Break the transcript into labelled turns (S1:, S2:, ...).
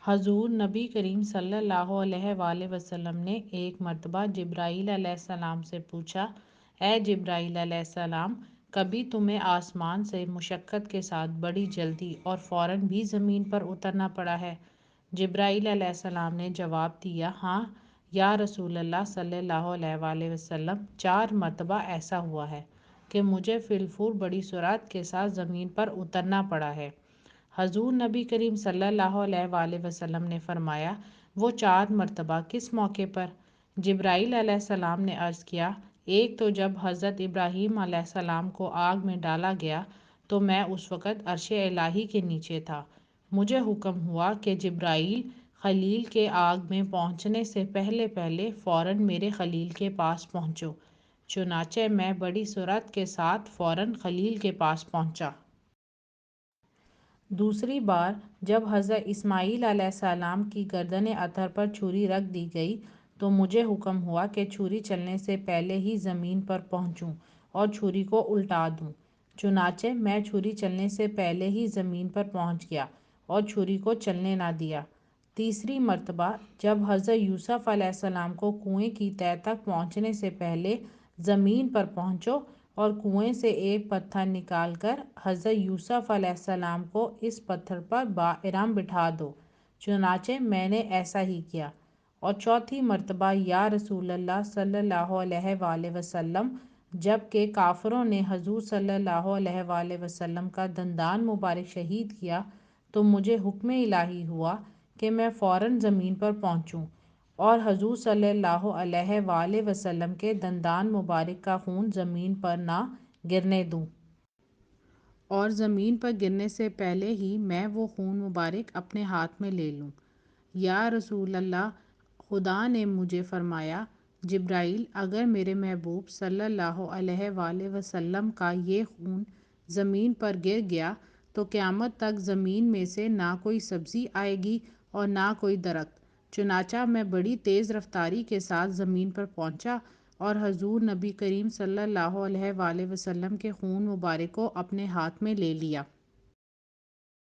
S1: حضور نبی کریم صلی اللہ علیہ وآلہ وسلم نے ایک مرتبہ جبرائیل علیہ السلام سے پوچھا، اے جبرائیل علیہ السلام، کبھی تمہیں آسمان سے مشقت کے ساتھ بڑی جلدی اور فوراً بھی زمین پر اترنا پڑا ہے؟ جبرائیل علیہ السلام نے جواب دیا، ہاں یا رسول اللہ صلی اللہ علیہ وآلہ وسلم، 4 مرتبہ ایسا ہوا ہے کہ مجھے فی الفور بڑی سرعت کے ساتھ زمین پر اترنا پڑا ہے۔ حضور نبی کریم صلی اللہ علیہ وآلہ وسلم نے فرمایا، وہ 4 مرتبہ کس موقع پر؟ جبرائیل علیہ السلام نے عرض کیا، ایک تو جب حضرت ابراہیم علیہ السلام کو آگ میں ڈالا گیا تو میں اس وقت عرش الہی کے نیچے تھا۔ مجھے حکم ہوا کہ جبرائیل خلیل کے آگ میں پہنچنے سے پہلے پہلے فوراً میرے خلیل کے پاس پہنچو۔ چنانچہ میں بڑی سرعت کے ساتھ فوراً خلیل کے پاس پہنچا۔ دوسری بار جب حضرت اسماعیل علیہ السلام کی گردن اطہر پر چھری رکھ دی گئی تو مجھے حکم ہوا کہ چھری چلنے سے پہلے ہی زمین پر پہنچوں اور چھری کو الٹا دوں۔ چنانچہ میں چھری چلنے سے پہلے ہی زمین پر پہنچ گیا اور چھری کو چلنے نہ دیا۔ تیسری مرتبہ جب حضرت یوسف علیہ السلام کو کنویں کی تہہ تک پہنچنے سے پہلے زمین پر پہنچو اور کنویں سے ایک پتھر نکال کر حضرت یوسف علیہ السلام کو اس پتھر پر بااحترام بٹھا دو۔ چنانچہ میں نے ایسا ہی کیا۔ اور چوتھی مرتبہ یا رسول اللہ صلی اللہ علیہ وآلہ وسلم، جب کہ کافروں نے حضور صلی اللہ علیہ وآلہ وسلم کا دندان مبارک شہید کیا تو مجھے حکم الہی ہوا کہ میں فوراً زمین پر پہنچوں اور حضور صلی اللہ علیہ وآلہ وسلم کے دندان مبارک کا خون زمین پر نہ گرنے دوں۔ اور زمین پر گرنے سے پہلے ہی میں وہ خون مبارک اپنے ہاتھ میں لے لوں۔ یا رسول اللہ، خدا نے مجھے فرمایا، جبرائیل، اگر میرے محبوب صلی اللہ علیہ وآلہ وسلم کا یہ خون زمین پر گر گیا تو قیامت تک زمین میں سے نہ کوئی سبزی آئے گی اور نہ کوئی درخت۔ چنانچہ میں بڑی تیز رفتاری کے ساتھ زمین پر پہنچا اور حضور نبی کریم صلی اللہ علیہ وآلہ وسلم کے خون مبارک کو اپنے ہاتھ میں لے لیا۔